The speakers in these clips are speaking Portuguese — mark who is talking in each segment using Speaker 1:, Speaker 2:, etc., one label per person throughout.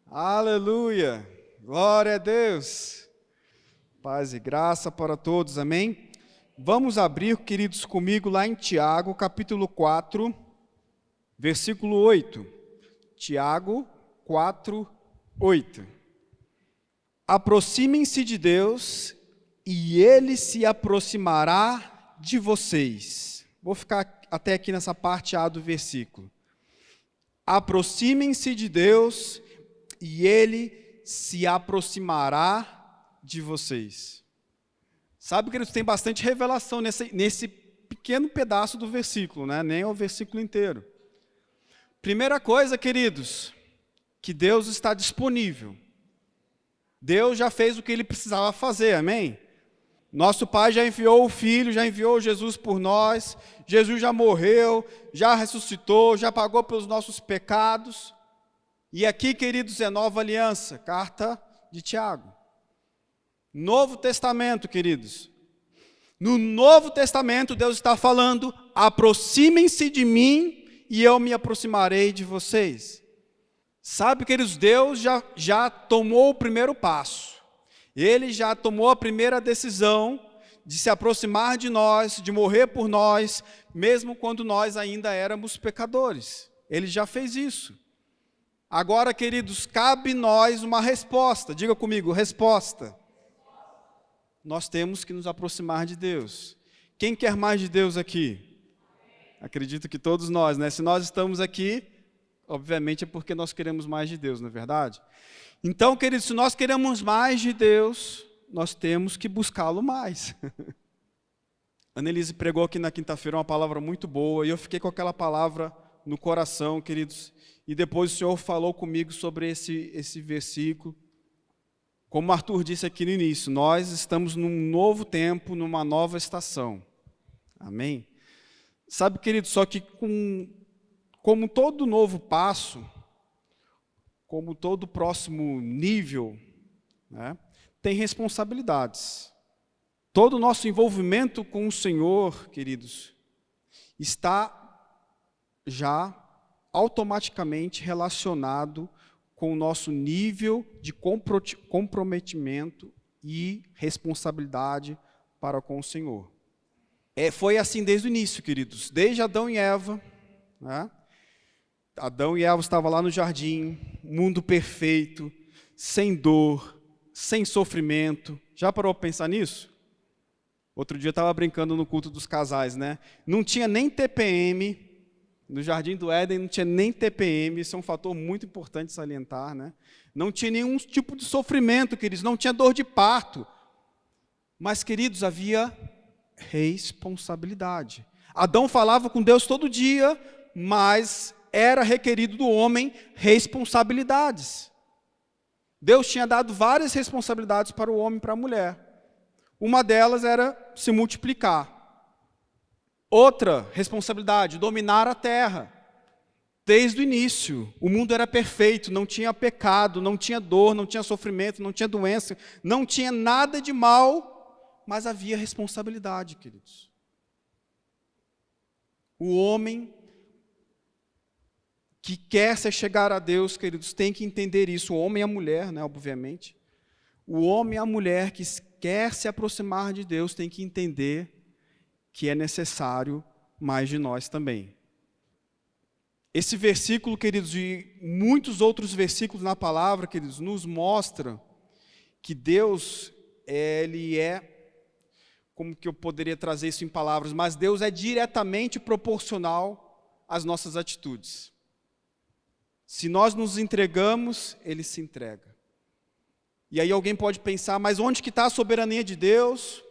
Speaker 1: Aleluia! Glória a Deus! Paz e graça para todos, amém? Vamos abrir, queridos, comigo lá em Tiago, capítulo 4, versículo 8. Tiago 4, 8. Aproximem-se de Deus e Ele se aproximará de vocês. Vou ficar até aqui nessa parte A do versículo. Aproximem-se de Deus e Ele se aproximará de vocês. Sabe que tem bastante revelação nesse pequeno pedaço do versículo, né? Nem é o versículo inteiro. Primeira coisa, queridos, que Deus está disponível. Deus já fez o que Ele precisava fazer, amém? Nosso Pai já enviou o Filho, já enviou Jesus por nós, Jesus já morreu, já ressuscitou, já pagou pelos nossos pecados. E aqui, queridos, é nova aliança, carta de Tiago. Novo Testamento, queridos. No Novo Testamento, Deus está falando, aproximem-se de mim e eu me aproximarei de vocês. Sabe, queridos, Deus já tomou o primeiro passo. Ele já tomou a primeira decisão de se aproximar de nós, de morrer por nós, mesmo quando nós ainda éramos pecadores. Ele já fez isso. Agora, queridos, cabe nós uma resposta. Diga comigo, resposta. Nós temos que nos aproximar de Deus. Quem quer mais de Deus aqui? Acredito que todos nós, né? Se nós estamos aqui, obviamente é porque nós queremos mais de Deus, não é verdade? Então, queridos, se nós queremos mais de Deus, nós temos que buscá-lo mais. Annelise pregou aqui na quinta-feira uma palavra muito boa, e eu fiquei com aquela palavra no coração, queridos, e depois o Senhor falou comigo sobre esse versículo. Como o Arthur disse aqui no início, nós estamos num novo tempo, numa nova estação. Amém? Sabe, queridos, só que como todo novo passo, como todo próximo nível, né, tem responsabilidades. Todo o nosso envolvimento com o Senhor, queridos, está já automaticamente relacionado com o nosso nível de comprometimento e responsabilidade para com o Senhor. Foi assim desde o início, queridos, desde Adão e Eva, né? Adão e Eva estavam lá no jardim, mundo perfeito, sem dor, sem sofrimento. Já parou para pensar nisso? Outro dia eu estava brincando no culto dos casais, né? Não tinha nem TPM, no Jardim do Éden não tinha nem TPM, isso é um fator muito importante salientar, né? Não tinha nenhum tipo de sofrimento, queridos, não tinha dor de parto. Mas, queridos, havia responsabilidade. Adão falava com Deus todo dia, mas era requerido do homem responsabilidades. Deus tinha dado várias responsabilidades para o homem e para a mulher. Uma delas era se multiplicar. Outra responsabilidade, dominar a terra. Desde o início, o mundo era perfeito, não tinha pecado, não tinha dor, não tinha sofrimento, não tinha doença, não tinha nada de mal, mas havia responsabilidade, queridos. O homem que quer se chegar a Deus, queridos, tem que entender isso. O homem e a mulher, né, obviamente. O homem e a mulher que quer se aproximar de Deus tem que entender que é necessário mais de nós também. Esse versículo, queridos, e muitos outros versículos na palavra, queridos, nos mostram que Deus, Ele é, como que eu poderia trazer isso em palavras, mas Deus é diretamente proporcional às nossas atitudes. Se nós nos entregamos, Ele se entrega. E aí alguém pode pensar, mas onde que está a soberania de Deus?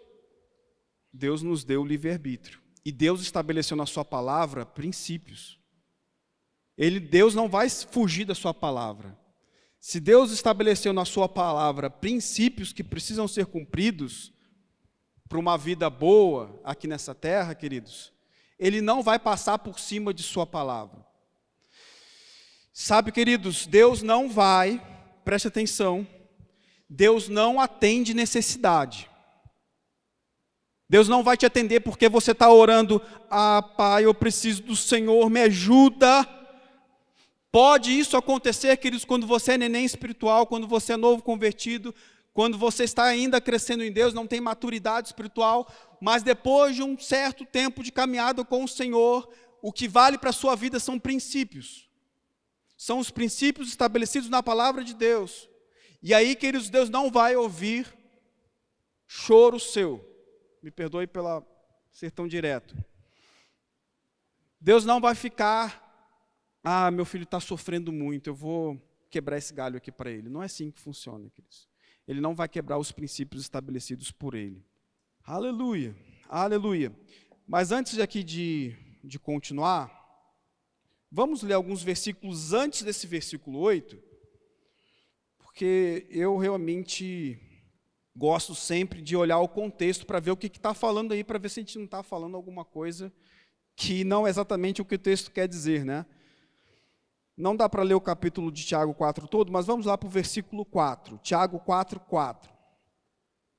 Speaker 1: Deus nos deu o livre-arbítrio. E Deus estabeleceu na sua palavra princípios. Deus não vai fugir da sua palavra. Se Deus estabeleceu na sua palavra princípios que precisam ser cumpridos para uma vida boa aqui nessa terra, queridos, Ele não vai passar por cima de sua palavra. Sabe, queridos, Deus não vai, preste atenção, Deus não atende necessidade. Deus não vai te atender porque você está orando, Pai, eu preciso do Senhor, me ajuda. Pode isso acontecer, queridos, quando você é neném espiritual, quando você é novo convertido, quando você está ainda crescendo em Deus, não tem maturidade espiritual, mas depois de um certo tempo de caminhada com o Senhor, o que vale para a sua vida são princípios. São os princípios estabelecidos na palavra de Deus. E aí, queridos, Deus não vai ouvir choro seu. Me perdoe pela ser tão direto. Deus não vai ficar, meu filho está sofrendo muito, eu vou quebrar esse galho aqui para ele. Não é assim que funciona, queridos. Ele não vai quebrar os princípios estabelecidos por ele. Aleluia, aleluia. Mas antes aqui de continuar, vamos ler alguns versículos antes desse versículo 8, porque eu realmente gosto sempre de olhar o contexto para ver o que está falando aí, para ver se a gente não está falando alguma coisa que não é exatamente o que o texto quer dizer, né? Não dá para ler o capítulo de Tiago 4 todo, mas vamos lá para o versículo 4. Tiago 4, 4.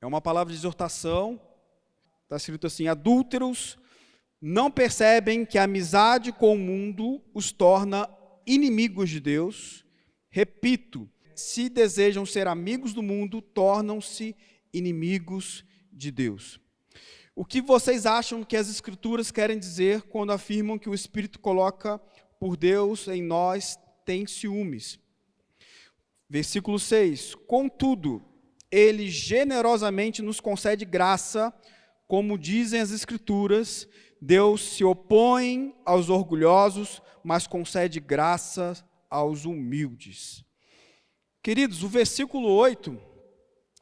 Speaker 1: É uma palavra de exortação. Está escrito assim: adúlteros, não percebem que a amizade com o mundo os torna inimigos de Deus? Repito, se desejam ser amigos do mundo, tornam-se inimigos de Deus. O que vocês acham que as Escrituras querem dizer quando afirmam que o Espírito coloca por Deus em nós tem ciúmes? Versículo 6. Contudo, Ele generosamente nos concede graça, como dizem as Escrituras, Deus se opõe aos orgulhosos, mas concede graça aos humildes. Queridos, o versículo 8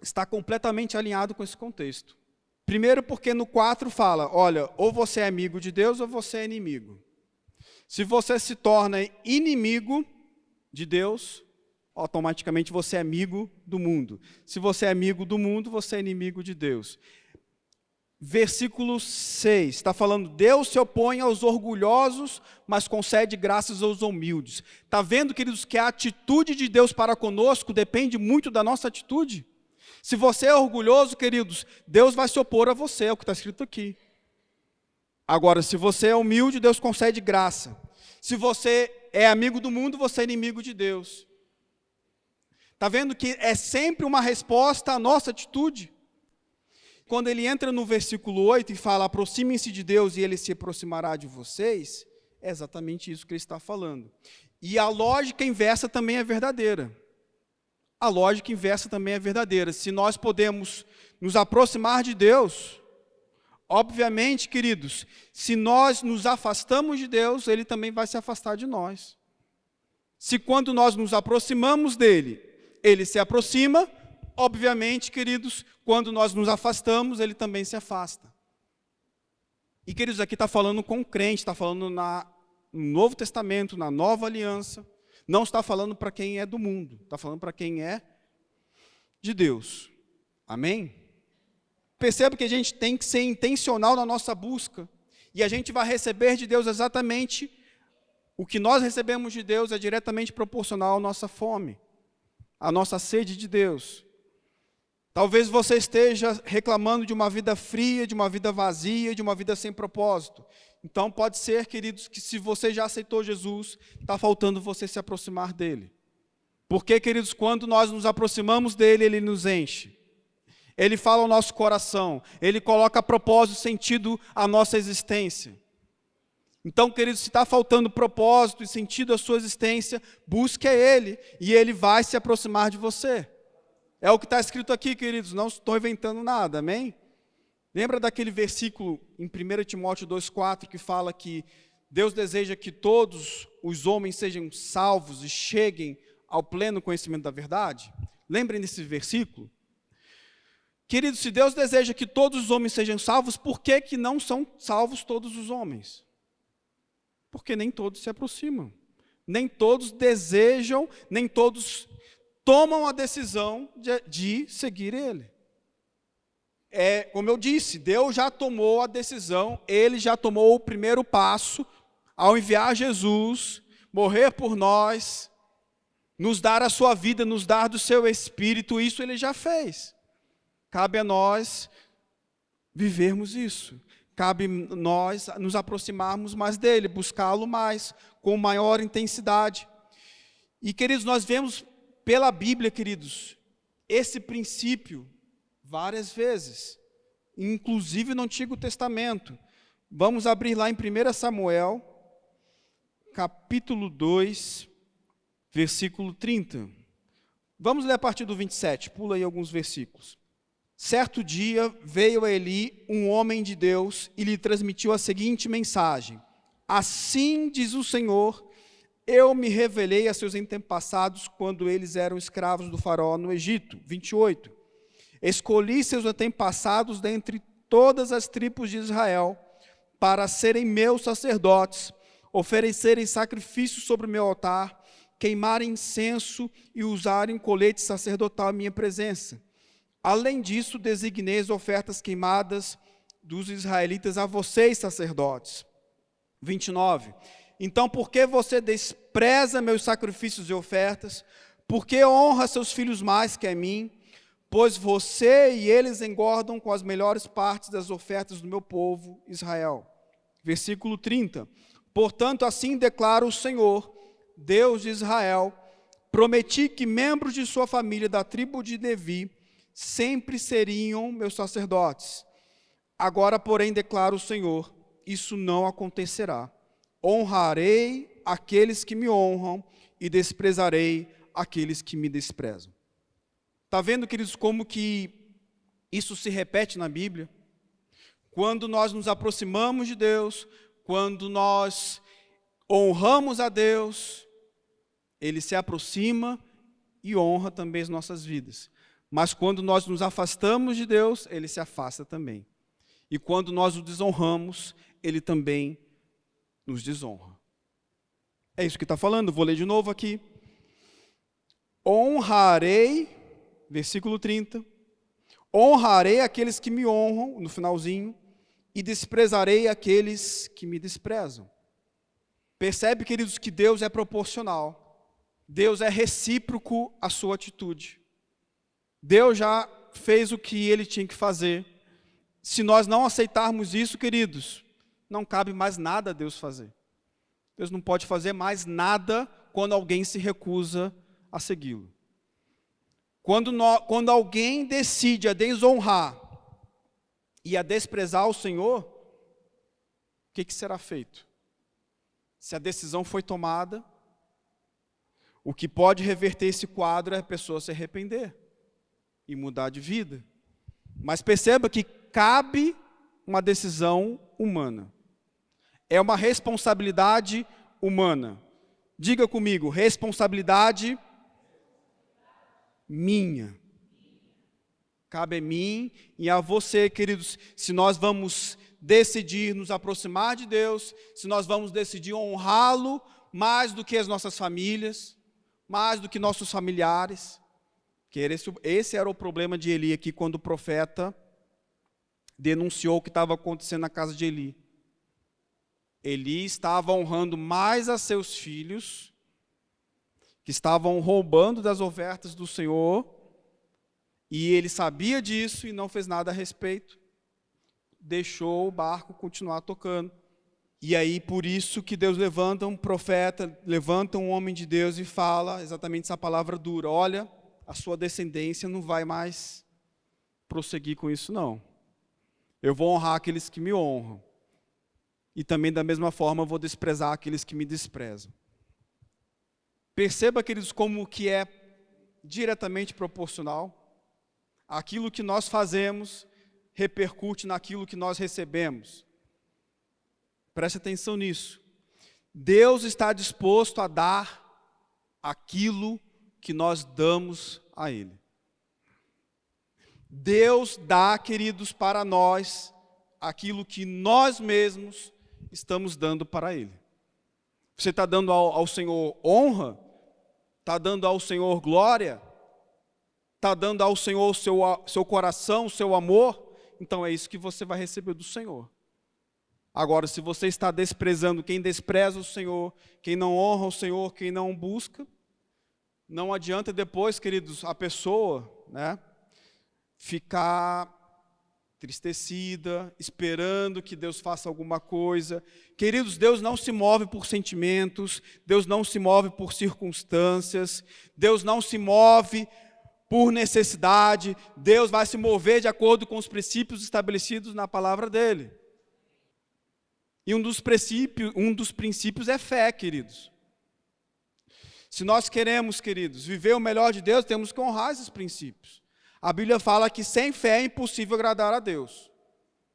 Speaker 1: está completamente alinhado com esse contexto. Primeiro porque no 4 fala, olha, ou você é amigo de Deus ou você é inimigo. Se você se torna inimigo de Deus, automaticamente você é amigo do mundo. Se você é amigo do mundo, você é inimigo de Deus. Versículo 6, está falando, Deus se opõe aos orgulhosos, mas concede graças aos humildes. Está vendo, queridos, que a atitude de Deus para conosco depende muito da nossa atitude? Se você é orgulhoso, queridos, Deus vai se opor a você, é o que está escrito aqui. Agora, se você é humilde, Deus concede graça. Se você é amigo do mundo, você é inimigo de Deus. Está vendo que é sempre uma resposta à nossa atitude? Quando ele entra no versículo 8 e fala, aproximem-se de Deus e Ele se aproximará de vocês, é exatamente isso que ele está falando. E a lógica inversa também é verdadeira. A lógica inversa também é verdadeira. Se nós podemos nos aproximar de Deus, obviamente, queridos, se nós nos afastamos de Deus, Ele também vai se afastar de nós. Se quando nós nos aproximamos dEle, Ele se aproxima, obviamente, queridos, quando nós nos afastamos, Ele também se afasta. E, queridos, aqui está falando com o crente, está falando no Novo Testamento, na Nova Aliança. Não está falando para quem é do mundo, está falando para quem é de Deus. Amém? Perceba que a gente tem que ser intencional na nossa busca, e a gente vai receber de Deus exatamente o que nós recebemos de Deus é diretamente proporcional à nossa fome, à nossa sede de Deus. Talvez você esteja reclamando de uma vida fria, de uma vida vazia, de uma vida sem propósito. Então pode ser, queridos, que se você já aceitou Jesus, está faltando você se aproximar dele. Porque, queridos, quando nós nos aproximamos dele, ele nos enche. Ele fala ao nosso coração, ele coloca propósito, sentido à nossa existência. Então, queridos, se está faltando propósito e sentido à sua existência, busque a ele, e ele vai se aproximar de você. É o que está escrito aqui, queridos, não estou inventando nada, amém? Lembra daquele versículo em 1 Timóteo 2,4 que fala que Deus deseja que todos os homens sejam salvos e cheguem ao pleno conhecimento da verdade? Lembrem desse versículo? Queridos, se Deus deseja que todos os homens sejam salvos, por que que não são salvos todos os homens? Porque nem todos se aproximam, nem todos desejam, nem todos tomam a decisão de seguir Ele. Como eu disse, Deus já tomou a decisão, Ele já tomou o primeiro passo, ao enviar Jesus, morrer por nós, nos dar a sua vida, nos dar do seu Espírito, isso Ele já fez. Cabe a nós vivermos isso. Cabe nós nos aproximarmos mais dEle, buscá-lo mais, com maior intensidade. E, queridos, nós vemos pela Bíblia, queridos, esse princípio várias vezes, inclusive no Antigo Testamento. Vamos abrir lá em 1 Samuel, capítulo 2, versículo 30. Vamos ler a partir do 27, pula aí alguns versículos. Certo dia veio a Eli um homem de Deus e lhe transmitiu a seguinte mensagem: assim diz o Senhor, eu me revelei a seus antepassados quando eles eram escravos do faraó no Egito. 28. Escolhi seus antepassados dentre todas as tribos de Israel para serem meus sacerdotes, oferecerem sacrifícios sobre o meu altar, queimarem incenso e usarem colete sacerdotal em minha presença. Além disso, designei as ofertas queimadas dos israelitas a vocês, sacerdotes. 29. Então, por que você despreza meus sacrifícios e ofertas? Por que honra seus filhos mais que a mim? Pois você e eles engordam com as melhores partes das ofertas do meu povo, Israel. Versículo 30. Portanto, assim declara o Senhor, Deus de Israel, prometi que membros de sua família da tribo de Levi sempre seriam meus sacerdotes. Agora, porém, declara o Senhor, isso não acontecerá. Honrarei aqueles que me honram e desprezarei aqueles que me desprezam. Está vendo, queridos, como que isso se repete na Bíblia? Quando nós nos aproximamos de Deus, quando nós honramos a Deus, Ele se aproxima e honra também as nossas vidas. Mas quando nós nos afastamos de Deus, Ele se afasta também. E quando nós o desonramos, Ele também nos desonra. É isso que está falando, vou ler de novo aqui. Honrarei, versículo 30, honrarei aqueles que me honram, no finalzinho, e desprezarei aqueles que me desprezam. Percebe, queridos, que Deus é proporcional. Deus é recíproco à sua atitude. Deus já fez o que Ele tinha que fazer. Se nós não aceitarmos isso, queridos, não cabe mais nada a Deus fazer. Deus não pode fazer mais nada quando alguém se recusa a segui-lo. Quando alguém decide a desonrar e a desprezar o Senhor, o que será feito? Se a decisão foi tomada, o que pode reverter esse quadro é a pessoa se arrepender e mudar de vida. Mas perceba que cabe uma decisão humana. É uma responsabilidade humana. Diga comigo, responsabilidade minha. Cabe a mim e a você, queridos, se nós vamos decidir nos aproximar de Deus, se nós vamos decidir honrá-lo mais do que as nossas famílias, mais do que nossos familiares. Que esse era o problema de Eli aqui, quando o profeta denunciou o que estava acontecendo na casa de Eli. Eli estava honrando mais a seus filhos, que estavam roubando das ofertas do Senhor, e ele sabia disso e não fez nada a respeito. Deixou o barco continuar tocando. E aí, por isso que Deus levanta um profeta, levanta um homem de Deus e fala exatamente essa palavra dura: olha, a sua descendência não vai mais prosseguir com isso, não. Eu vou honrar aqueles que me honram. E também, da mesma forma, eu vou desprezar aqueles que me desprezam. Perceba, queridos, como que é diretamente proporcional. Aquilo que nós fazemos repercute naquilo que nós recebemos. Preste atenção nisso. Deus está disposto a dar aquilo que nós damos a Ele. Deus dá, queridos, para nós aquilo que nós mesmos estamos dando para Ele. Você está dando ao Senhor honra? Está dando ao Senhor glória? Está dando ao Senhor o seu coração, o seu amor? Então é isso que você vai receber do Senhor. Agora, se você está desprezando quem despreza o Senhor, quem não honra o Senhor, quem não busca, não adianta depois, queridos, a pessoa, ficar entristecida, esperando que Deus faça alguma coisa. Queridos, Deus não se move por sentimentos, Deus não se move por circunstâncias, Deus não se move por necessidade, Deus vai se mover de acordo com os princípios estabelecidos na palavra dele. E um dos princípios é fé, queridos. Se nós queremos, queridos, viver o melhor de Deus, temos que honrar esses princípios. A Bíblia fala que sem fé é impossível agradar a Deus.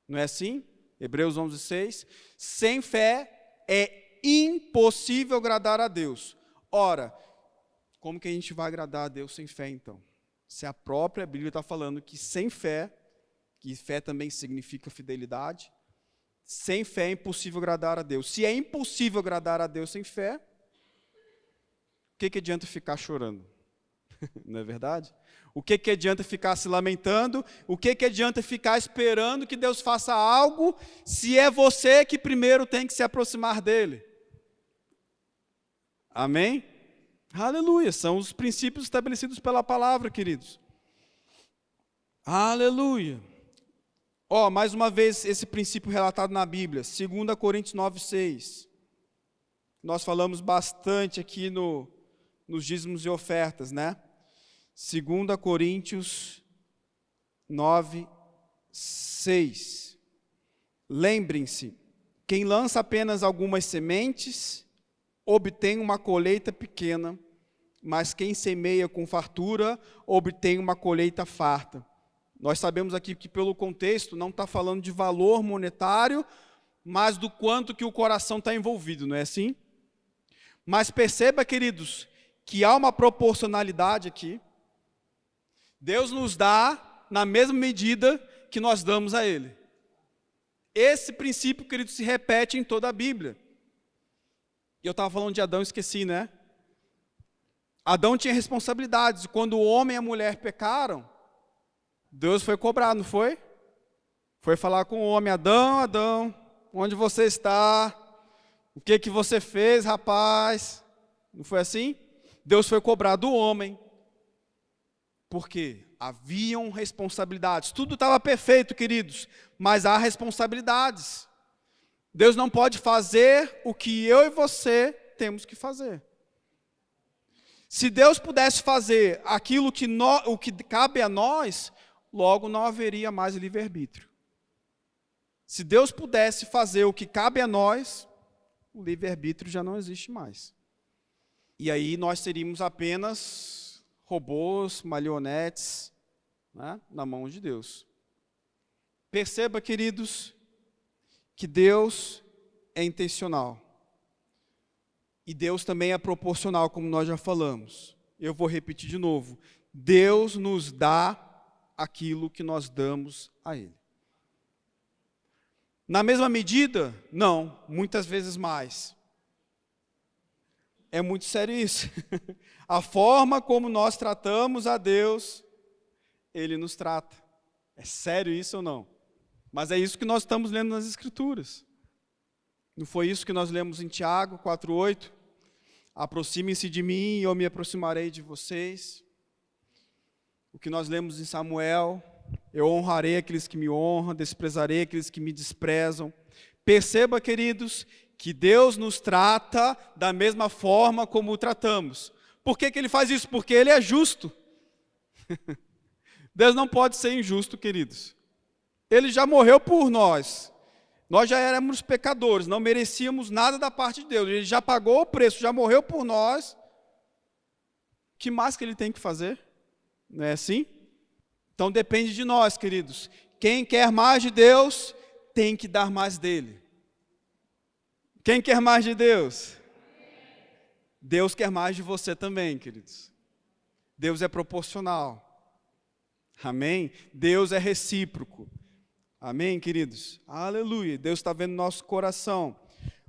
Speaker 1: Não é assim? Hebreus 11:6. Sem fé é impossível agradar a Deus. Ora, como que a gente vai agradar a Deus sem fé, então? Se a própria Bíblia está falando que sem fé, que fé também significa fidelidade, sem fé é impossível agradar a Deus. Se é impossível agradar a Deus sem fé, o que adianta ficar chorando? Não é verdade? O que adianta ficar se lamentando? O que adianta ficar esperando que Deus faça algo, se é você que primeiro tem que se aproximar dele? Amém? Aleluia, são os princípios estabelecidos pela palavra, queridos. Aleluia. Mais uma vez, esse princípio relatado na Bíblia, 2 Coríntios 9:6. Nós falamos bastante aqui nos dízimos e ofertas, né? 2 Coríntios 9:6. Lembrem-se, quem lança apenas algumas sementes, obtém uma colheita pequena, mas quem semeia com fartura, obtém uma colheita farta. Nós sabemos aqui que pelo contexto não está falando de valor monetário, mas do quanto que o coração está envolvido, não é assim? Mas perceba, queridos, que há uma proporcionalidade aqui. Deus nos dá na mesma medida que nós damos a Ele. Esse princípio, queridos, se repete em toda a Bíblia. E eu estava falando de Adão, esqueci, né? Adão tinha responsabilidades. Quando o homem e a mulher pecaram, Deus foi cobrar, não foi? Foi falar com o homem: Adão, onde você está? O que você fez, rapaz? Não foi assim? Deus foi cobrar do homem. Por quê? Haviam responsabilidades. Tudo estava perfeito, queridos, mas há responsabilidades. Deus não pode fazer o que eu e você temos que fazer. Se Deus pudesse fazer aquilo o que cabe a nós, logo não haveria mais livre-arbítrio. Se Deus pudesse fazer o que cabe a nós, o livre-arbítrio já não existe mais. E aí nós seríamos apenas robôs, marionetes, né, na mão de Deus. Perceba, queridos, que Deus é intencional. E Deus também é proporcional, como nós já falamos. Eu vou repetir de novo. Deus nos dá aquilo que nós damos a Ele. Na mesma medida? Não, muitas vezes mais. É muito sério isso. A forma como nós tratamos a Deus, Ele nos trata. É sério isso ou não? Mas é isso que nós estamos lendo nas Escrituras. Não foi isso que nós lemos em Tiago 4:8? Aproximem-se de mim e eu me aproximarei de vocês. O que nós lemos em Samuel: eu honrarei aqueles que me honram, desprezarei aqueles que me desprezam. Perceba, queridos, que Deus nos trata da mesma forma como o tratamos. Por que Ele faz isso? Porque Ele é justo. Deus não pode ser injusto, queridos. Ele já morreu por nós. Nós já éramos pecadores, não merecíamos nada da parte de Deus. Ele já pagou o preço, já morreu por nós. O que mais que Ele tem que fazer? Não é assim? Então depende de nós, queridos. Quem quer mais de Deus, tem que dar mais dele. Quem quer mais de Deus? Deus quer mais de você também, queridos. Deus é proporcional. Amém? Deus é recíproco. Amém, queridos? Aleluia. Deus está vendo nosso coração.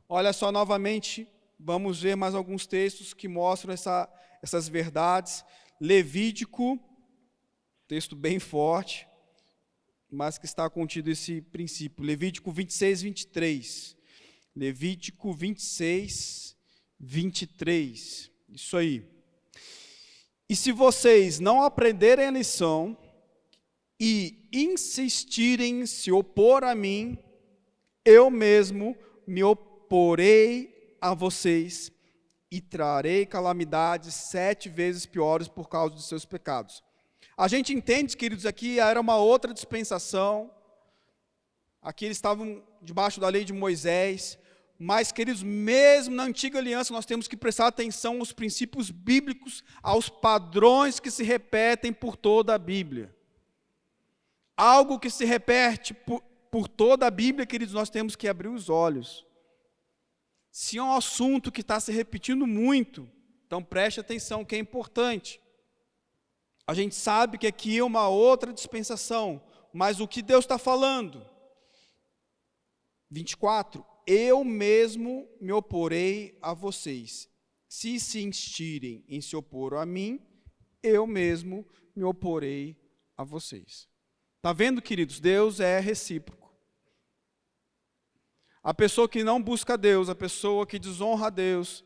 Speaker 1: Olha só, novamente, vamos ver mais alguns textos que mostram essas verdades. Levítico, texto bem forte, mas que está contido esse princípio. Levítico 26:23. Levítico 26:23. Isso aí. E se vocês não aprenderem a lição e insistirem em se opor a mim, eu mesmo me oporei a vocês e trarei calamidades 7 vezes piores por causa de seus pecados. A gente entende, queridos, aqui era uma outra dispensação. Aqui eles estavam debaixo da lei de Moisés. Mas, queridos, mesmo na antiga aliança, nós temos que prestar atenção aos princípios bíblicos, aos padrões que se repetem por toda a Bíblia. Algo que se repete por toda a Bíblia, queridos, nós temos que abrir os olhos. Se é um assunto que está se repetindo muito, então preste atenção, que é importante. A gente sabe que aqui é uma outra dispensação, mas o que Deus está falando? 24. Eu mesmo me oporei a vocês. Se insistirem em se opor a mim, eu mesmo me oporei a vocês. Está vendo, queridos? Deus é recíproco. A pessoa que não busca Deus, a pessoa que desonra a Deus,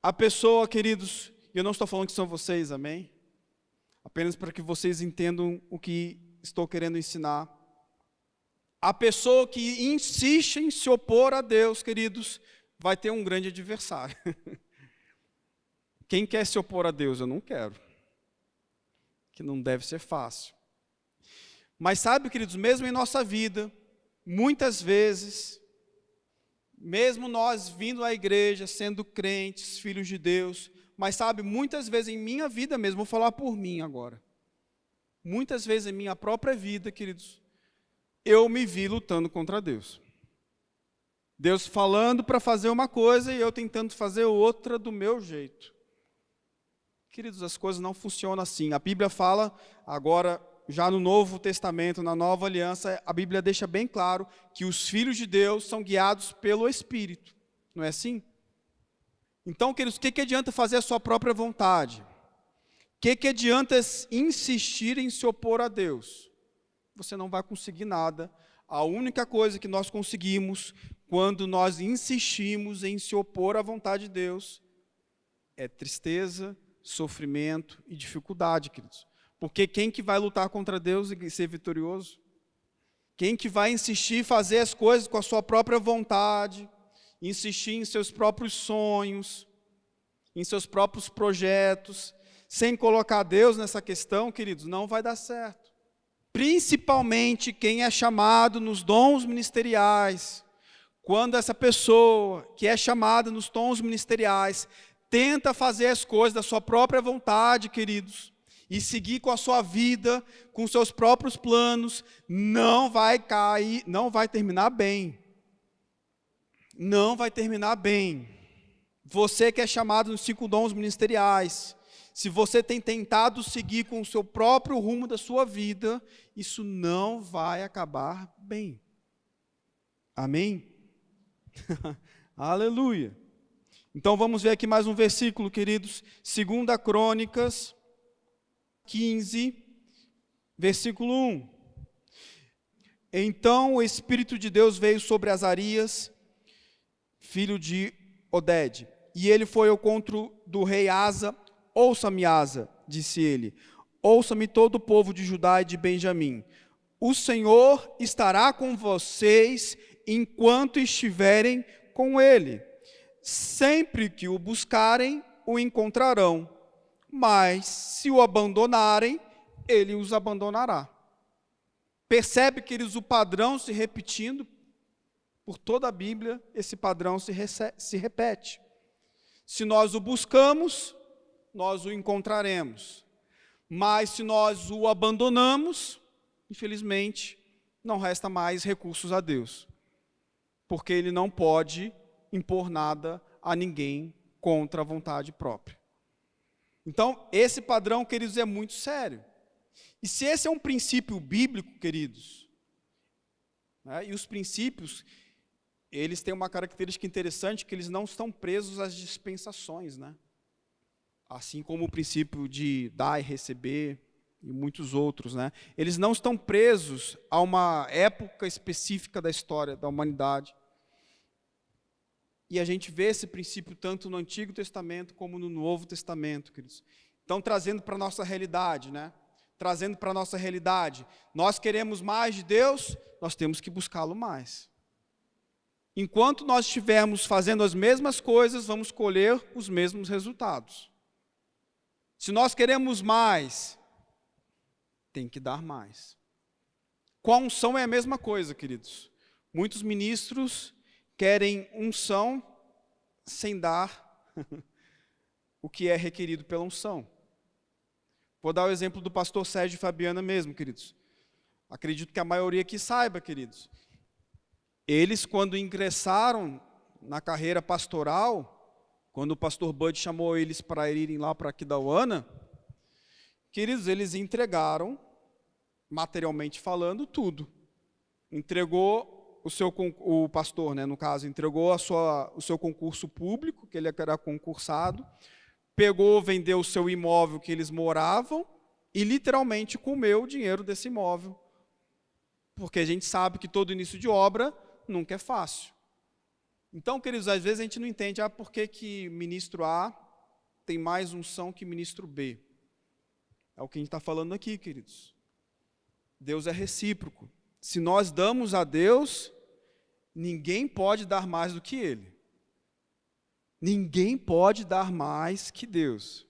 Speaker 1: a pessoa, queridos, e eu não estou falando que são vocês, amém? Apenas para que vocês entendam o que estou querendo ensinar. A pessoa que insiste em se opor a Deus, queridos, vai ter um grande adversário. Quem quer se opor a Deus? Eu não quero. Que não deve ser fácil. Mas sabe, queridos, mesmo em nossa vida, muitas vezes, mesmo nós vindo à igreja, sendo crentes, filhos de Deus, mas sabe, muitas vezes em minha vida mesmo, vou falar por mim agora, muitas vezes em minha própria vida, queridos, eu me vi lutando contra Deus. Deus falando para fazer uma coisa e eu tentando fazer outra do meu jeito. Queridos, as coisas não funcionam assim. A Bíblia fala, agora, já no Novo Testamento, na Nova Aliança, a Bíblia deixa bem claro que os filhos de Deus são guiados pelo Espírito. Não é assim? Então, queridos, o que adianta fazer a sua própria vontade? O que adianta insistir em se opor a Deus? Você não vai conseguir nada. A única coisa que nós conseguimos quando nós insistimos em se opor à vontade de Deus é tristeza, sofrimento e dificuldade, queridos. Porque quem que vai lutar contra Deus e ser vitorioso? Quem que vai insistir em fazer as coisas com a sua própria vontade, insistir em seus próprios sonhos, em seus próprios projetos, sem colocar Deus nessa questão, queridos, não vai dar certo. Principalmente quem é chamado nos dons ministeriais. Quando essa pessoa que é chamada nos dons ministeriais tenta fazer as coisas da sua própria vontade, queridos, e seguir com a sua vida, com seus próprios planos, não vai cair, não vai terminar bem. Não vai terminar bem. Você que é chamado nos 5 dons ministeriais, se você tem tentado seguir com o seu próprio rumo da sua vida, isso não vai acabar bem. Amém? Aleluia. Então vamos ver aqui mais um versículo, queridos. 2 Crônicas 15, versículo 1. Então o Espírito de Deus veio sobre Azarias, filho de Oded, e ele foi ao encontro do rei Asa. Ouça-me, Asa, disse ele, ouça-me todo o povo de Judá e de Benjamim. O Senhor estará com vocês enquanto estiverem com ele. Sempre que o buscarem, o encontrarão. Mas se o abandonarem, ele os abandonará. Percebe, queridos, o padrão se repetindo? Por toda a Bíblia, esse padrão se repete. Se nós o buscamos, nós o encontraremos. Mas se nós o abandonamos, infelizmente, não resta mais recursos a Deus. Porque Ele não pode impor nada a ninguém contra a vontade própria. Então, esse padrão, queridos, é muito sério. E se esse é um princípio bíblico, queridos, né, e os princípios, eles têm uma característica interessante, que eles não estão presos às dispensações, né? Assim como o princípio de dar e receber, e muitos outros, né? Eles não estão presos a uma época específica da história da humanidade. E a gente vê esse princípio tanto no Antigo Testamento como no Novo Testamento, queridos. Então, trazendo para a nossa realidade, né? trazendo para a nossa realidade. Nós queremos mais de Deus, nós temos que buscá-lo mais. Enquanto nós estivermos fazendo as mesmas coisas, vamos colher os mesmos resultados. Se nós queremos mais, tem que dar mais. Com a unção é a mesma coisa, queridos. Muitos ministros querem unção sem dar o que é requerido pela unção. Vou dar o exemplo do pastor Sérgio e Fabiana mesmo, queridos. Acredito que a maioria aqui saiba, queridos. Eles, quando ingressaram na carreira pastoral, quando o pastor Bud chamou eles para irem lá para Aquidauana, queridos, eles entregaram, materialmente falando, tudo. Entregou o pastor, né, no caso, entregou o seu concurso público, que ele era concursado, pegou, vendeu o seu imóvel que eles moravam e literalmente comeu o dinheiro desse imóvel. Porque a gente sabe que todo início de obra nunca é fácil. Então, queridos, às vezes a gente não entende por que ministro A tem mais unção que ministro B. É o que a gente está falando aqui, queridos. Deus é recíproco. Se nós damos a Deus, ninguém pode dar mais do que Ele. Ninguém pode dar mais que Deus.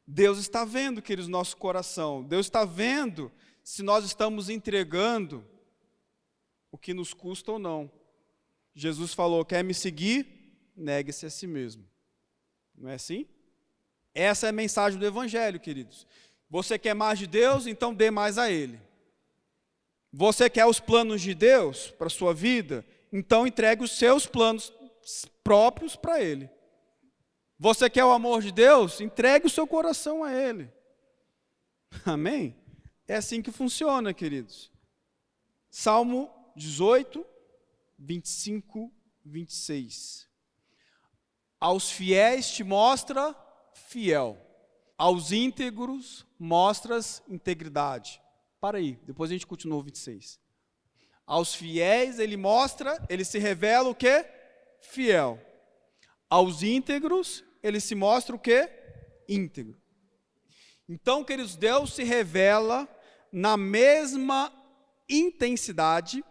Speaker 1: Deus está vendo, queridos, nosso coração. Deus está vendo se nós estamos entregando o que nos custa ou não. Jesus falou, quer me seguir? Negue-se a si mesmo. Não é assim? Essa é a mensagem do Evangelho, queridos. Você quer mais de Deus? Então dê mais a Ele. Você quer os planos de Deus para a sua vida? Então entregue os seus planos próprios para Ele. Você quer o amor de Deus? Entregue o seu coração a Ele. Amém? É assim que funciona, queridos. Salmo 18, 25, 26. Aos fiéis te mostra fiel, aos íntegros mostras integridade. Para aí, depois a gente continua o 26. Aos fiéis ele se revela o quê? Fiel. Aos íntegros, ele se mostra o quê? Íntegro. Então, queridos, Deus se revela na mesma intensidade,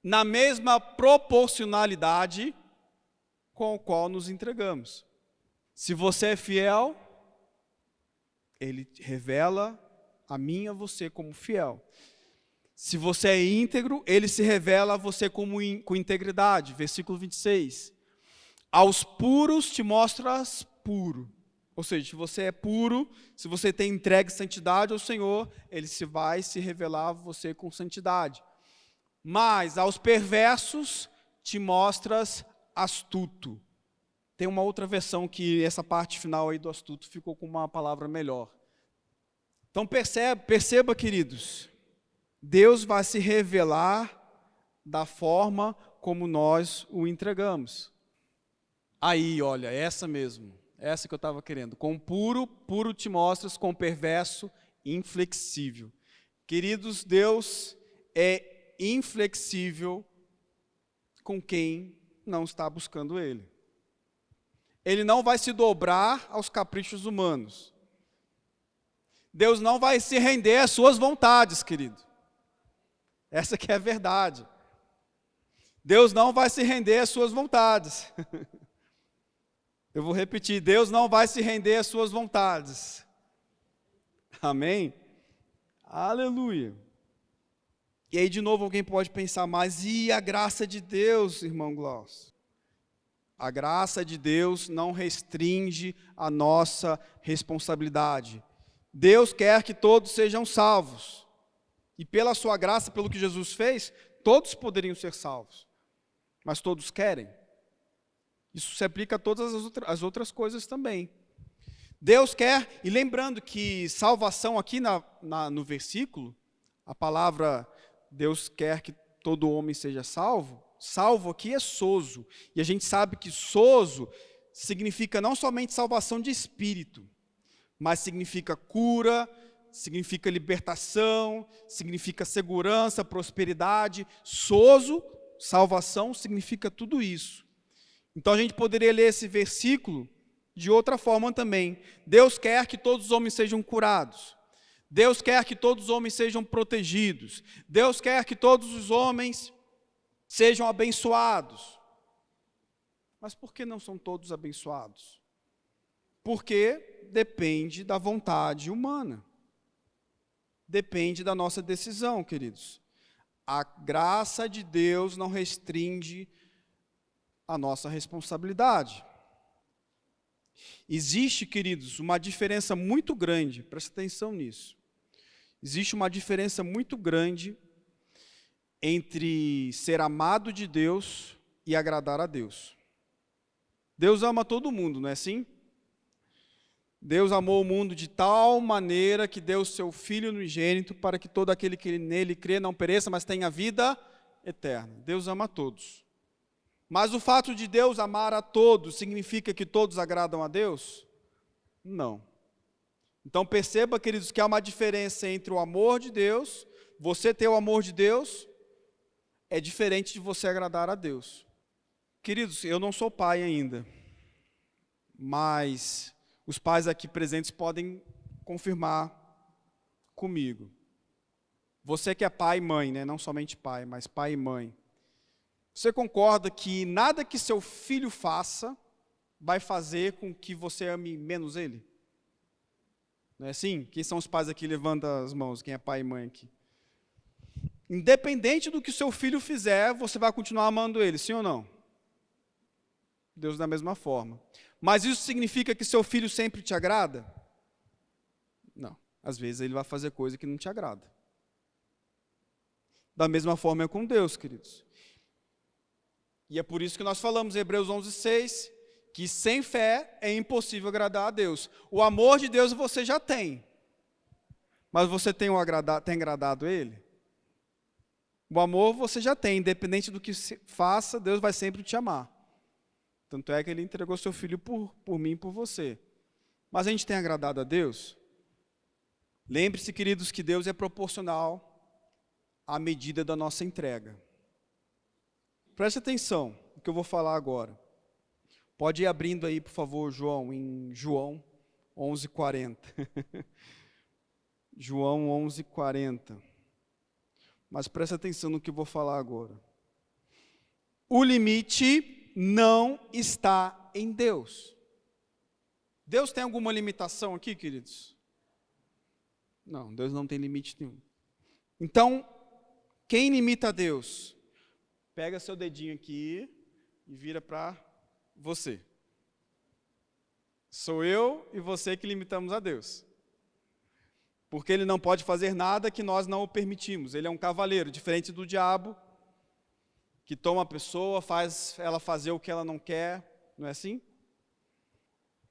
Speaker 1: na mesma proporcionalidade com a qual nos entregamos. Se você é fiel, Ele revela a mim e a você como fiel. Se você é íntegro, Ele se revela a você com integridade. Versículo 26. Aos puros te mostras puro. Ou seja, se você é puro, se você tem entregue santidade ao Senhor, Ele vai se revelar a você com santidade. Mas aos perversos te mostras astuto. Tem uma outra versão que essa parte final aí do astuto ficou com uma palavra melhor. Então perceba, queridos, Deus vai se revelar da forma como nós o entregamos. Aí, olha, essa mesmo. Essa que eu estava querendo. Com puro, puro te mostras, com perverso, inflexível. Queridos, Deus é inflexível com quem não está buscando Ele. Ele não vai se dobrar aos caprichos humanos. Deus não vai se render às suas vontades, querido. Essa que é a verdade. Deus não vai se render às suas vontades. Eu vou repetir, Deus não vai se render às suas vontades. Amém? Aleluia. E aí, de novo, alguém pode pensar, mas e a graça de Deus, irmão Glaucio? A graça de Deus não restringe a nossa responsabilidade. Deus quer que todos sejam salvos. E pela sua graça, pelo que Jesus fez, todos poderiam ser salvos. Mas todos querem. Isso se aplica a todas as outras coisas também. Deus quer, e lembrando que salvação aqui no versículo, a palavra Deus quer que todo homem seja salvo, salvo aqui é sozo. E a gente sabe que sozo significa não somente salvação de espírito, mas significa cura, significa libertação, significa segurança, prosperidade. Sozo, salvação, significa tudo isso. Então a gente poderia ler esse versículo de outra forma também. Deus quer que todos os homens sejam curados. Deus quer que todos os homens sejam protegidos. Deus quer que todos os homens sejam abençoados. Mas por que não são todos abençoados? Porque depende da vontade humana. Depende da nossa decisão, queridos. A graça de Deus não restringe a nossa responsabilidade. Existe, queridos, uma diferença muito grande, presta atenção nisso. Existe uma diferença muito grande entre ser amado de Deus e agradar a Deus. Deus ama todo mundo, não é assim? Deus amou o mundo de tal maneira que deu o seu Filho unigênito para que todo aquele que nele crê não pereça, mas tenha vida eterna. Deus ama a todos. Mas o fato de Deus amar a todos significa que todos agradam a Deus? Não. Então perceba, queridos, que há uma diferença entre o amor de Deus, você ter o amor de Deus, é diferente de você agradar a Deus. Queridos, eu não sou pai ainda, mas os pais aqui presentes podem confirmar comigo. Você que é pai e mãe, né? Não somente pai, mas pai e mãe. Você concorda que nada que seu filho faça vai fazer com que você ame menos ele? Não é assim? Quem são os pais aqui? Levanta as mãos, quem é pai e mãe aqui. Independente do que o seu filho fizer, você vai continuar amando ele, sim ou não? Deus da mesma forma. Mas isso significa que seu filho sempre te agrada? Não. Às vezes ele vai fazer coisa que não te agrada. Da mesma forma é com Deus, queridos. E é por isso que nós falamos em Hebreus 11:6, que sem fé é impossível agradar a Deus. O amor de Deus você já tem, mas você tem agradado Ele? O amor você já tem, independente do que faça, Deus vai sempre te amar. Tanto é que Ele entregou seu Filho por mim e por você. Mas a gente tem agradado a Deus? Lembre-se, queridos, que Deus é proporcional à medida da nossa entrega. Preste atenção no que eu vou falar agora. Pode ir abrindo aí, por favor, João, em João 11:40. João 11:40. Mas preste atenção no que eu vou falar agora. O limite não está em Deus. Deus tem alguma limitação aqui, queridos? Não, Deus não tem limite nenhum. Então, quem limita a Deus? Pega seu dedinho aqui e vira para você. Sou eu e você que limitamos a Deus. Porque Ele não pode fazer nada que nós não o permitimos. Ele é um cavaleiro, diferente do diabo, que toma a pessoa, faz ela fazer o que ela não quer. Não é assim?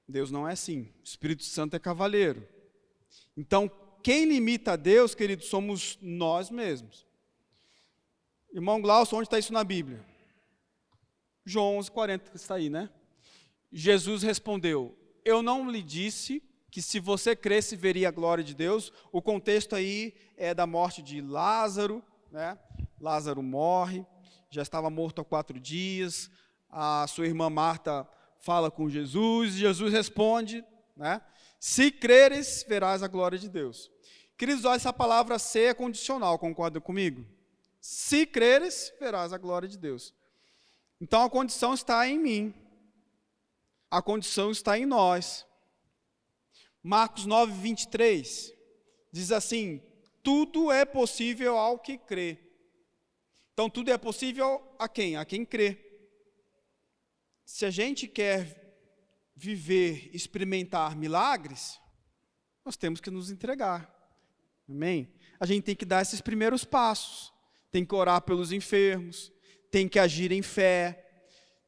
Speaker 1: Deus não é assim. O Espírito Santo é cavaleiro. Então, quem limita a Deus, queridos, somos nós mesmos. Irmão Glaucio, onde está isso na Bíblia? João 11:40, está aí, né? Jesus respondeu, eu não lhe disse que se você cresce veria a glória de Deus. O contexto aí é da morte de Lázaro, né? Lázaro morre, já estava morto há 4 dias, a sua irmã Marta fala com Jesus, e Jesus responde, né? Se creres, verás a glória de Deus. Queridos, olha, essa palavra ser é condicional, concorda comigo? Se creres, verás a glória de Deus. Então a condição está em mim. A condição está em nós. Marcos 9:23 diz assim: tudo é possível ao que crê. Então tudo é possível a quem? A quem crê. Se a gente quer viver, experimentar milagres, nós temos que nos entregar. Amém? A gente tem que dar esses primeiros passos. Tem que orar pelos enfermos, tem que agir em fé,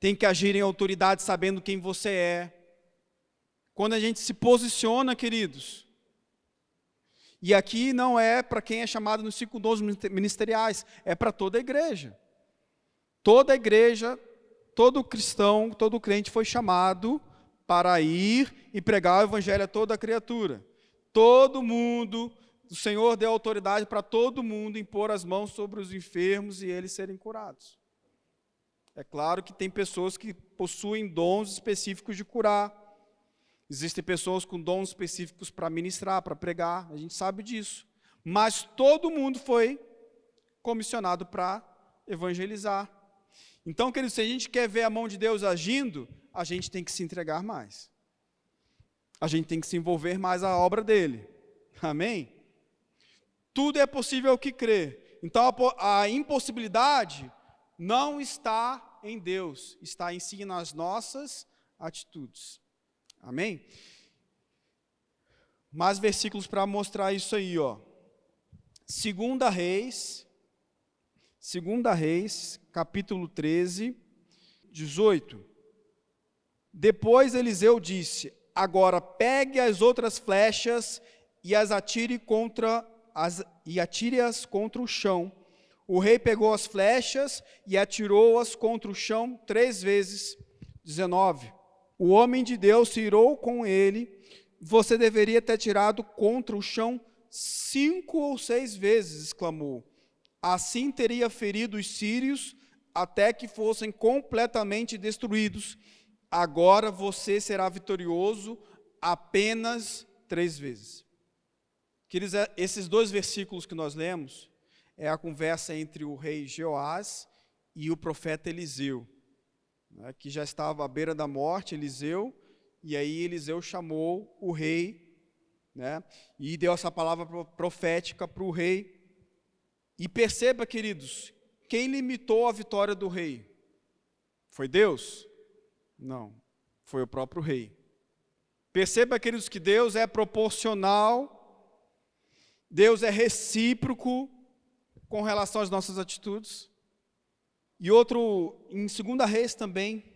Speaker 1: tem que agir em autoridade sabendo quem você é. Quando a gente se posiciona, queridos, e aqui não é para quem é chamado nos 5 dons ministeriais, é para toda a igreja. Toda a igreja, todo cristão, todo crente foi chamado para ir e pregar o evangelho a toda a criatura. Todo mundo, o Senhor deu autoridade para todo mundo impor as mãos sobre os enfermos e eles serem curados. É claro que tem pessoas que possuem dons específicos de curar. Existem pessoas com dons específicos para ministrar, para pregar, a gente sabe disso. Mas todo mundo foi comissionado para evangelizar. Então, queridos, se a gente quer ver a mão de Deus agindo, a gente tem que se entregar mais. A gente tem que se envolver mais na obra dele. Amém? Tudo é possível ao que crê. Então, a impossibilidade não está em Deus, está em si nas nossas atitudes. Amém? Mais versículos para mostrar isso aí, ó. 2 Reis, capítulo 13, 18. Depois Eliseu disse: agora pegue as outras flechas e atire-as contra o chão. O rei pegou as flechas e atirou-as contra o chão 3 vezes. 19. O homem de Deus se irou com ele. Você deveria ter tirado contra o chão 5 ou 6 vezes, exclamou. Assim teria ferido os sírios até que fossem completamente destruídos. Agora você será vitorioso apenas 3 vezes. Queridos, esses 2 versículos que nós lemos é a conversa entre o rei Jeoás e o profeta Eliseu, né, que já estava à beira da morte, Eliseu, e aí Eliseu chamou o rei, né, e deu essa palavra profética para o rei. E perceba, queridos, quem limitou a vitória do rei? Foi Deus? Não, foi o próprio rei. Perceba, queridos, que Deus é proporcional, Deus é recíproco com relação às nossas atitudes. E outro, em 2 Reis também,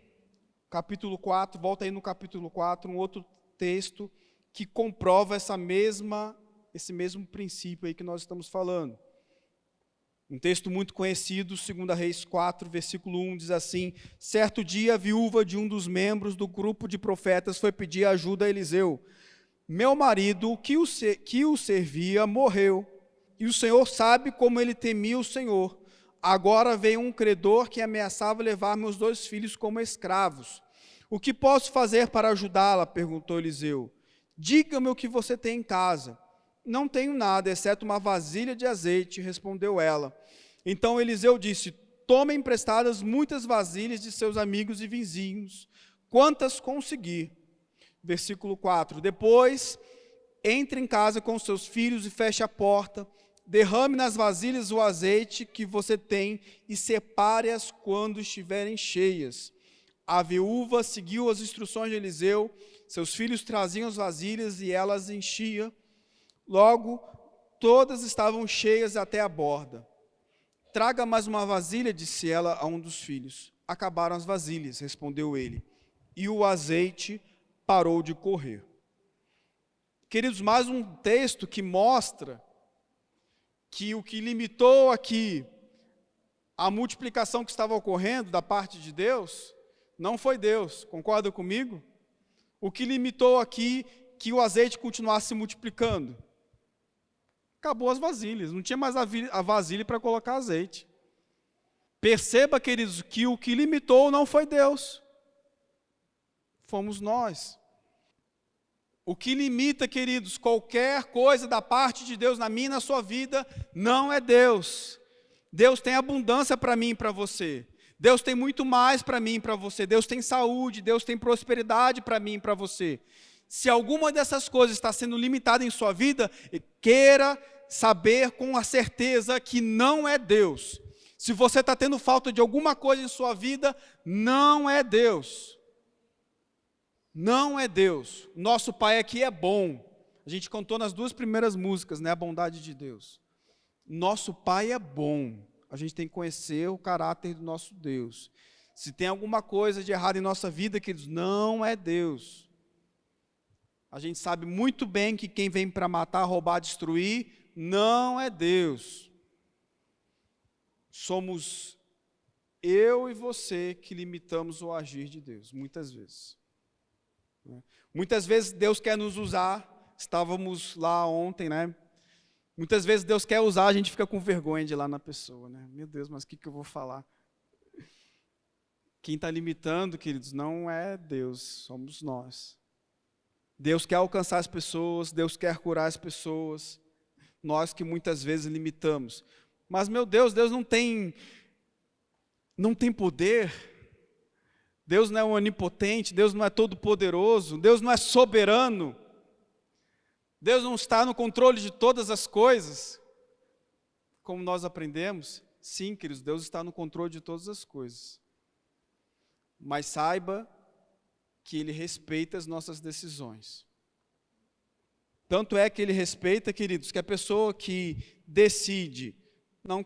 Speaker 1: capítulo 4, volta aí no capítulo 4, um outro texto que comprova esse mesmo princípio aí que nós estamos falando. Um texto muito conhecido, 2 Reis 4, versículo 1, diz assim: certo dia a viúva de um dos membros do grupo de profetas foi pedir ajuda a Eliseu. Meu marido, que o servia, morreu, e o Senhor sabe como ele temia o Senhor. Agora veio um credor que ameaçava levar meus 2 filhos como escravos. O que posso fazer para ajudá-la? Perguntou Eliseu. Diga-me o que você tem em casa. Não tenho nada, exceto uma vasilha de azeite, respondeu ela. Então Eliseu disse: tome emprestadas muitas vasilhas de seus amigos e vizinhos, quantas conseguir. Versículo 4. Depois, entre em casa com seus filhos e feche a porta, derrame nas vasilhas o azeite que você tem e separe-as quando estiverem cheias. A viúva seguiu as instruções de Eliseu, seus filhos traziam as vasilhas e ela as enchia. Logo, todas estavam cheias até a borda. Traga mais uma vasilha, disse ela a um dos filhos. Acabaram as vasilhas, respondeu ele, e o azeite parou de correr. Queridos, mais um texto que mostra que o que limitou aqui a multiplicação que estava ocorrendo da parte de Deus, não foi Deus, concorda comigo? O que limitou aqui que o azeite continuasse se multiplicando? Acabou as vasilhas, não tinha mais a vasilha para colocar azeite. Perceba, queridos, que o que limitou não foi Deus, fomos nós. O que limita, queridos, qualquer coisa da parte de Deus na minha e na sua vida, não é Deus. Deus tem abundância para mim e para você. Deus tem muito mais para mim e para você. Deus tem saúde, Deus tem prosperidade para mim e para você. Se alguma dessas coisas está sendo limitada em sua vida, queira saber com a certeza que não é Deus. Se você está tendo falta de alguma coisa em sua vida, não é Deus. Não é Deus. Nosso Pai aqui é bom. A gente cantou nas 2 primeiras músicas, né, a bondade de Deus. Nosso Pai é bom. A gente tem que conhecer o caráter do nosso Deus. Se tem alguma coisa de errado em nossa vida, queridos, não é Deus. A gente sabe muito bem que quem vem para matar, roubar, destruir, não é Deus. Somos eu e você que limitamos o agir de Deus, muitas vezes. Muitas vezes Deus quer nos usar, estávamos lá ontem, né? Muitas vezes Deus quer usar, a gente fica com vergonha de ir lá na pessoa, né? Meu Deus, mas o que eu vou falar? Quem está limitando, queridos, não é Deus, somos nós. Deus quer alcançar as pessoas, Deus quer curar as pessoas, nós que muitas vezes limitamos. Mas, meu Deus, Deus não tem poder, Deus não é onipotente, Deus não é todo-poderoso, Deus não é soberano, Deus não está no controle de todas as coisas. Como nós aprendemos, sim, queridos, Deus está no controle de todas as coisas. Mas saiba que Ele respeita as nossas decisões. Tanto é que Ele respeita, queridos, que a pessoa que decide não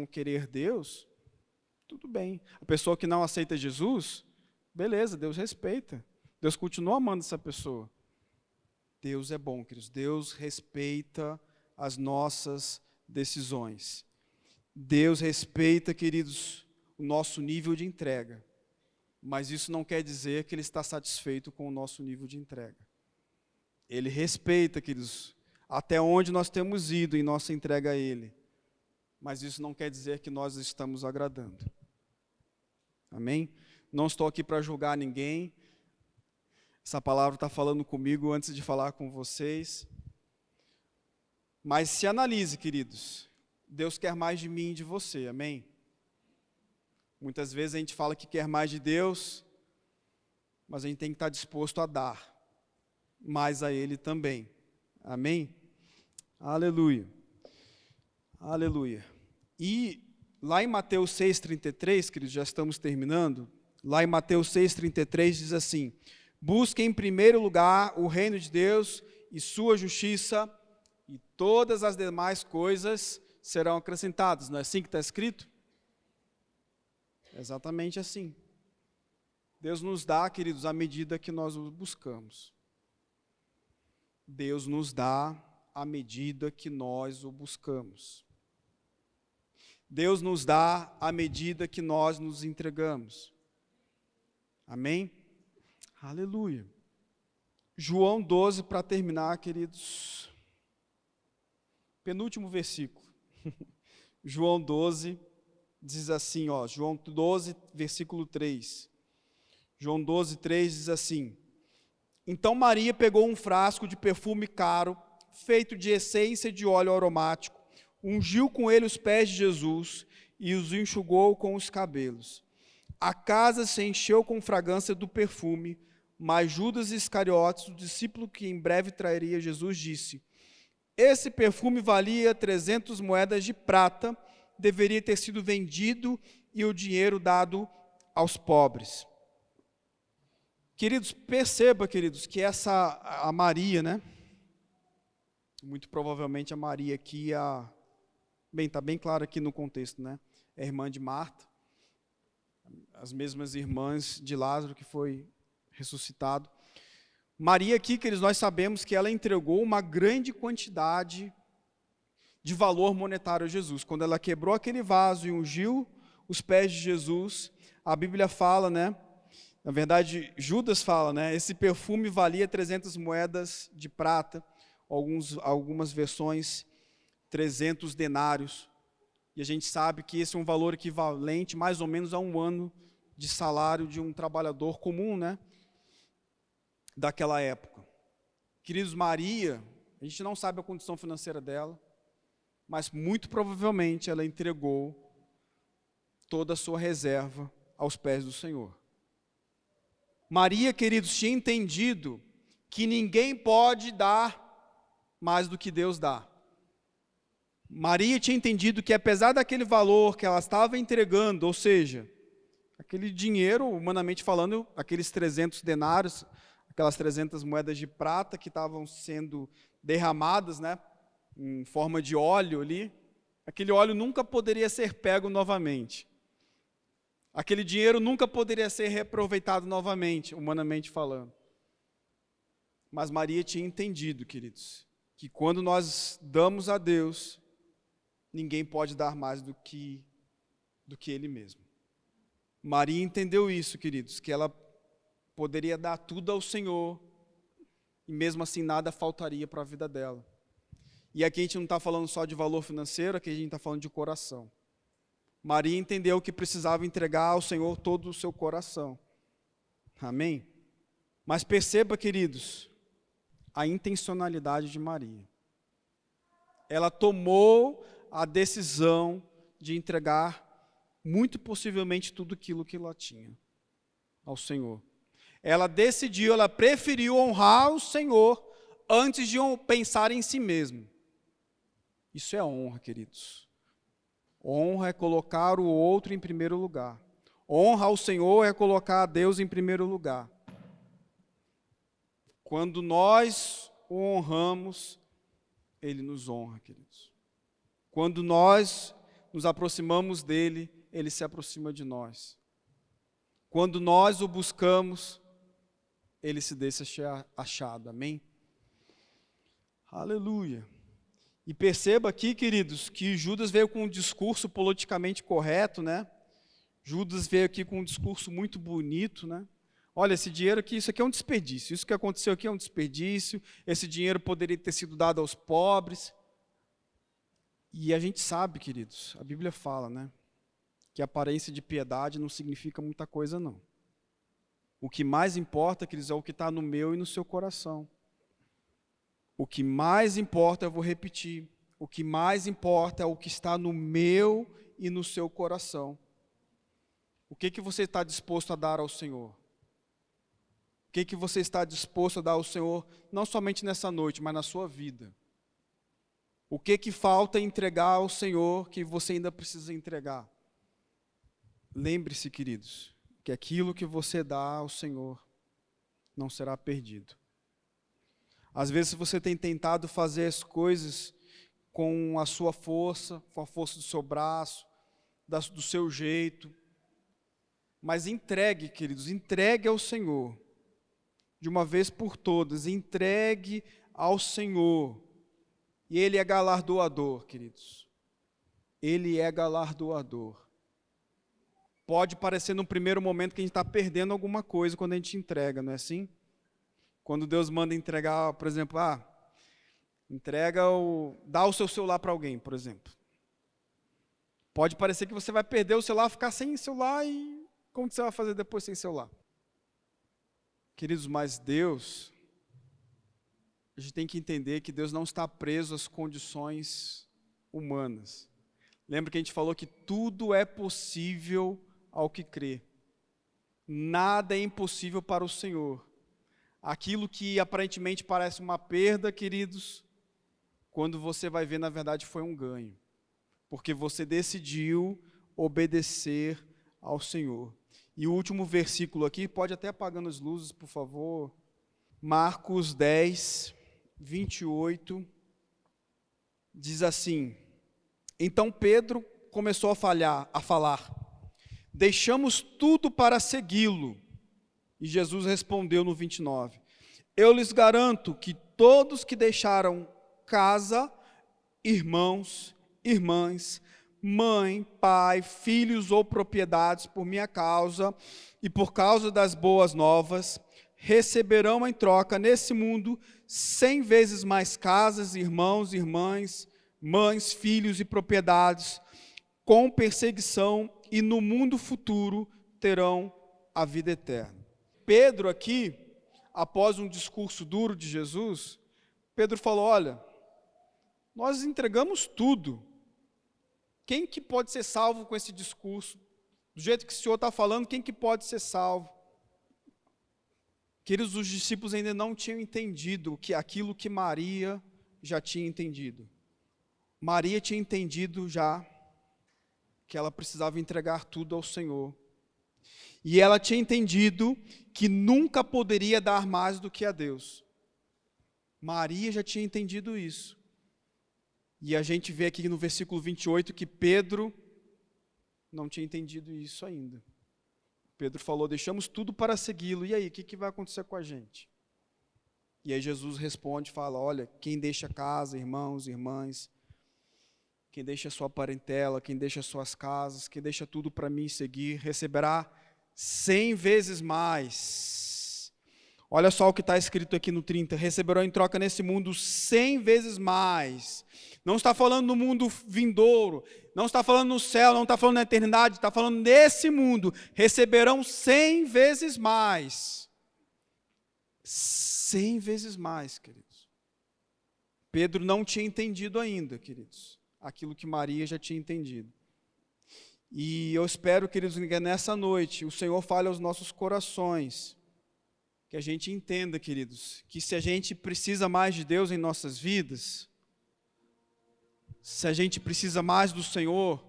Speaker 1: querer Deus, tudo bem. A pessoa que não aceita Jesus, beleza, Deus respeita. Deus continua amando essa pessoa. Deus é bom, queridos. Deus respeita as nossas decisões. Deus respeita, queridos, o nosso nível de entrega. Mas isso não quer dizer que Ele está satisfeito com o nosso nível de entrega. Ele respeita, queridos, até onde nós temos ido em nossa entrega a Ele. Mas isso não quer dizer que nós estamos agradando. Amém? Não estou aqui para julgar ninguém. Essa palavra está falando comigo antes de falar com vocês. Mas se analise, queridos. Deus quer mais de mim e de você, amém? Muitas vezes a gente fala que quer mais de Deus, mas a gente tem que estar disposto a dar mais a Ele também, amém? Aleluia, aleluia. E lá em Mateus 6,33, queridos, já estamos terminando, lá em Mateus 6,33 diz assim: busquem em primeiro lugar o reino de Deus e sua justiça, e todas as demais coisas serão acrescentadas. Não é assim que está escrito? É exatamente assim. Deus nos dá, queridos, à medida que nós o buscamos. Deus nos dá à medida que nós o buscamos. Deus nos dá à medida que nós nos entregamos. Amém? Aleluia. João 12, para terminar, queridos. Penúltimo versículo. João 12, diz assim, João 12, versículo 3. João 12, 3 diz assim: então Maria pegou um frasco de perfume caro, feito de essência de óleo aromático, ungiu com ele os pés de Jesus e os enxugou com os cabelos. A casa se encheu com fragrância do perfume, mas Judas Iscariotes, o discípulo que em breve trairia Jesus, disse: esse perfume valia 300 moedas de prata, deveria ter sido vendido e o dinheiro dado aos pobres. Queridos, perceba, queridos, que a Maria, né? Muito provavelmente a Maria aqui, está bem claro aqui no contexto, né? É irmã de Marta, as mesmas irmãs de Lázaro que foi ressuscitado. Maria aqui, queridos, nós sabemos que ela entregou uma grande quantidade de valor monetário a Jesus. Quando ela quebrou aquele vaso e ungiu os pés de Jesus, a Bíblia fala, né? Na verdade, Judas fala, né? Esse perfume valia 300 moedas de prata, algumas versões 300 denários. E a gente sabe que esse é um valor equivalente mais ou menos a um ano de salário de um trabalhador comum, né? Daquela época. Queridos, Maria, a gente não sabe a condição financeira dela, mas muito provavelmente ela entregou toda a sua reserva aos pés do Senhor. Maria, queridos, tinha entendido que ninguém pode dar mais do que Deus dá. Maria tinha entendido que apesar daquele valor que ela estava entregando, ou seja, aquele dinheiro, humanamente falando, aqueles 300 denários, aquelas 300 moedas de prata que estavam sendo derramadas, né, em forma de óleo ali, aquele óleo nunca poderia ser pego novamente. Aquele dinheiro nunca poderia ser reaproveitado novamente, humanamente falando. Mas Maria tinha entendido, queridos, que quando nós damos a Deus, ninguém pode dar mais do que Ele mesmo. Maria entendeu isso, queridos, que ela poderia dar tudo ao Senhor e mesmo assim nada faltaria para a vida dela. E aqui a gente não está falando só de valor financeiro, aqui a gente está falando de coração. Maria entendeu que precisava entregar ao Senhor todo o seu coração. Amém? Mas perceba, queridos, a intencionalidade de Maria. Ela tomou a decisão de entregar, muito possivelmente, tudo aquilo que ela tinha ao Senhor. Ela decidiu, ela preferiu honrar o Senhor antes de pensar em si mesmo. Isso é honra, queridos. Honra é colocar o outro em primeiro lugar. Honra ao Senhor é colocar a Deus em primeiro lugar. Quando nós o honramos, Ele nos honra, queridos. Quando nós nos aproximamos dEle, Ele se aproxima de nós. Quando nós o buscamos, Ele se deixa achado, amém? Aleluia. E perceba aqui, queridos, que Judas veio com um discurso politicamente correto, né? Judas veio aqui com um discurso muito bonito, né? Olha, esse dinheiro aqui, isso aqui é um desperdício. Isso que aconteceu aqui é um desperdício. Esse dinheiro poderia ter sido dado aos pobres. E a gente sabe, queridos, a Bíblia fala, né? Que a aparência de piedade não significa muita coisa, não. O que mais importa, queridos, é o que está no meu e no seu coração. O que mais importa, eu vou repetir, o que mais importa é o que está no meu e no seu coração. O que você está disposto a dar ao Senhor? O que você está disposto a dar ao Senhor, não somente nessa noite, mas na sua vida? O que falta entregar ao Senhor que você ainda precisa entregar? Lembre-se, queridos, que aquilo que você dá ao Senhor não será perdido. Às vezes você tem tentado fazer as coisas com a sua força, com a força do seu braço, do seu jeito. Mas entregue, queridos, entregue ao Senhor. De uma vez por todas, entregue ao Senhor. E Ele é galardoador, queridos. Ele é galardoador. Pode parecer num primeiro momento que a gente está perdendo alguma coisa quando a gente entrega, não é assim? Quando Deus manda entregar, por exemplo, dá o seu celular para alguém, por exemplo. Pode parecer que você vai perder o celular, ficar sem celular e como você vai fazer depois sem celular? Queridos, mas Deus, a gente tem que entender que Deus não está preso às condições humanas. Lembra que a gente falou que tudo é possível ao que crê. Nada é impossível para o Senhor. Aquilo que aparentemente parece uma perda, queridos, quando você vai ver, na verdade, foi um ganho. Porque você decidiu obedecer ao Senhor. E o último versículo aqui, pode até apagando as luzes, por favor. Marcos 10, 28, diz assim: Então Pedro começou a falar, deixamos tudo para segui-lo. E Jesus respondeu no 29, eu lhes garanto que todos que deixaram casa, irmãos, irmãs, mãe, pai, filhos ou propriedades por minha causa e por causa das boas novas, receberão em troca nesse mundo 100 vezes mais casas, irmãos, irmãs, mães, filhos e propriedades, com perseguição, e no mundo futuro terão a vida eterna. Pedro aqui, após um discurso duro de Jesus, Pedro falou, olha, nós entregamos tudo. Quem que pode ser salvo com esse discurso? Do jeito que o Senhor está falando, quem que pode ser salvo? Queridos, os discípulos ainda não tinham entendido aquilo que Maria já tinha entendido. Maria tinha entendido já que ela precisava entregar tudo ao Senhor. E ela tinha entendido que nunca poderia dar mais do que a Deus. Maria já tinha entendido isso. E a gente vê aqui no versículo 28 que Pedro não tinha entendido isso ainda. Pedro falou, deixamos tudo para segui-lo. E aí, o que vai acontecer com a gente? E aí Jesus responde, fala, olha, quem deixa casa, irmãos, irmãs, quem deixa sua parentela, quem deixa suas casas, quem deixa tudo para mim seguir, receberá 100 vezes mais. Olha só o que está escrito aqui no 30, receberão em troca nesse mundo 100 vezes mais. Não está falando no mundo vindouro, não está falando no céu, não está falando na eternidade, está falando nesse mundo, receberão 100 vezes mais. 100 vezes mais, queridos. Pedro não tinha entendido ainda, queridos, aquilo que Maria já tinha entendido. E eu espero, queridos, que nessa noite o Senhor fale aos nossos corações, que a gente entenda, queridos, que se a gente precisa mais de Deus em nossas vidas, se a gente precisa mais do Senhor,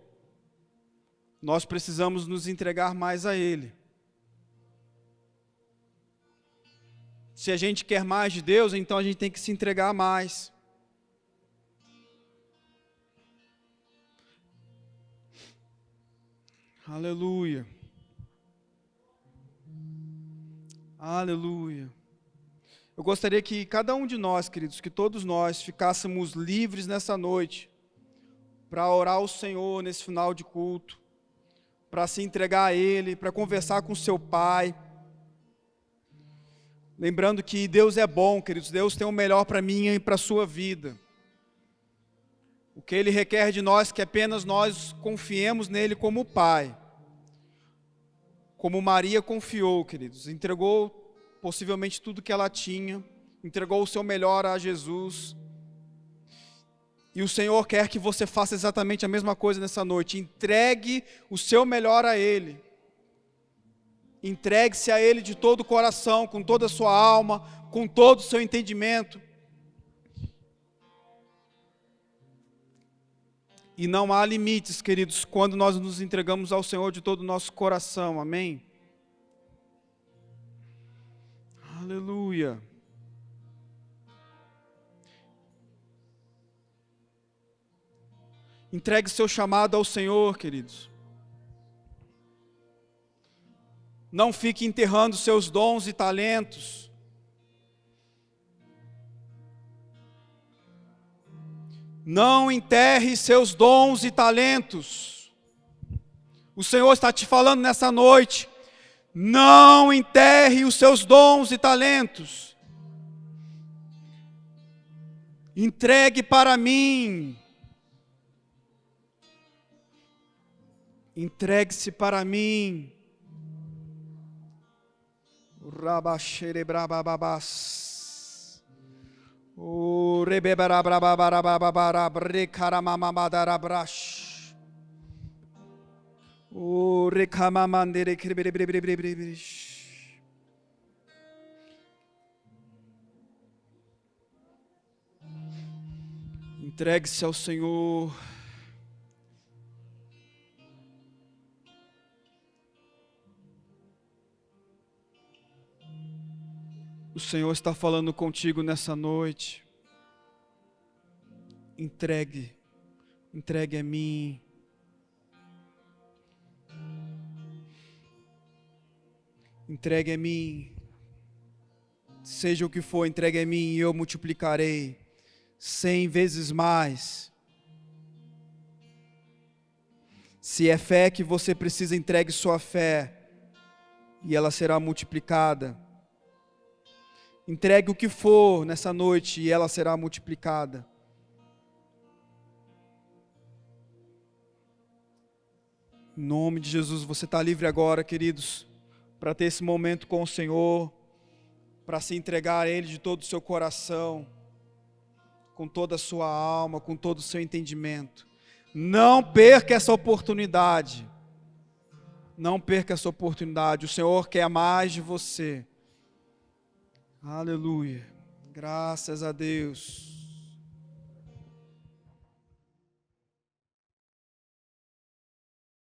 Speaker 1: nós precisamos nos entregar mais a Ele. Se a gente quer mais de Deus, então a gente tem que se entregar mais. Aleluia. Aleluia. Eu gostaria que cada um de nós, queridos, que todos nós ficássemos livres nessa noite para orar ao Senhor nesse final de culto, para se entregar a Ele, para conversar com seu Pai. Lembrando que Deus é bom, queridos, Deus tem o melhor para mim e para a sua vida. O que Ele requer de nós é que apenas nós confiemos nele como Pai. Como Maria confiou, queridos, entregou possivelmente tudo que ela tinha, entregou o seu melhor a Jesus. E o Senhor quer que você faça exatamente a mesma coisa nessa noite. Entregue o seu melhor a Ele. Entregue-se a Ele de todo o coração, com toda a sua alma, com todo o seu entendimento. E não há limites, queridos, quando nós nos entregamos ao Senhor de todo o nosso coração. Amém? Aleluia. Entregue seu chamado ao Senhor, queridos. Não fique enterrando seus dons e talentos. Não enterre seus dons e talentos. O Senhor está te falando nessa noite. Não enterre os seus dons e talentos. Entregue para mim. Entregue-se para mim. Rabaxerebrabababas. O rebebarabrababarababarabrecaramamamadabrash. O recamamandere. Entregue-se ao Senhor. O Senhor está falando contigo nessa noite. Entregue a mim. Entregue a mim. Seja o que for, entregue a mim e eu multiplicarei 100 vezes mais. Se é fé que você precisa, entregue sua fé e ela será multiplicada. Entregue o que for nessa noite e ela será multiplicada. Em nome de Jesus, você está livre agora, queridos, para ter esse momento com o Senhor, para se entregar a Ele de todo o seu coração, com toda a sua alma, com todo o seu entendimento. Não perca essa oportunidade. Não perca essa oportunidade. O Senhor quer mais de você. Aleluia. Graças a Deus.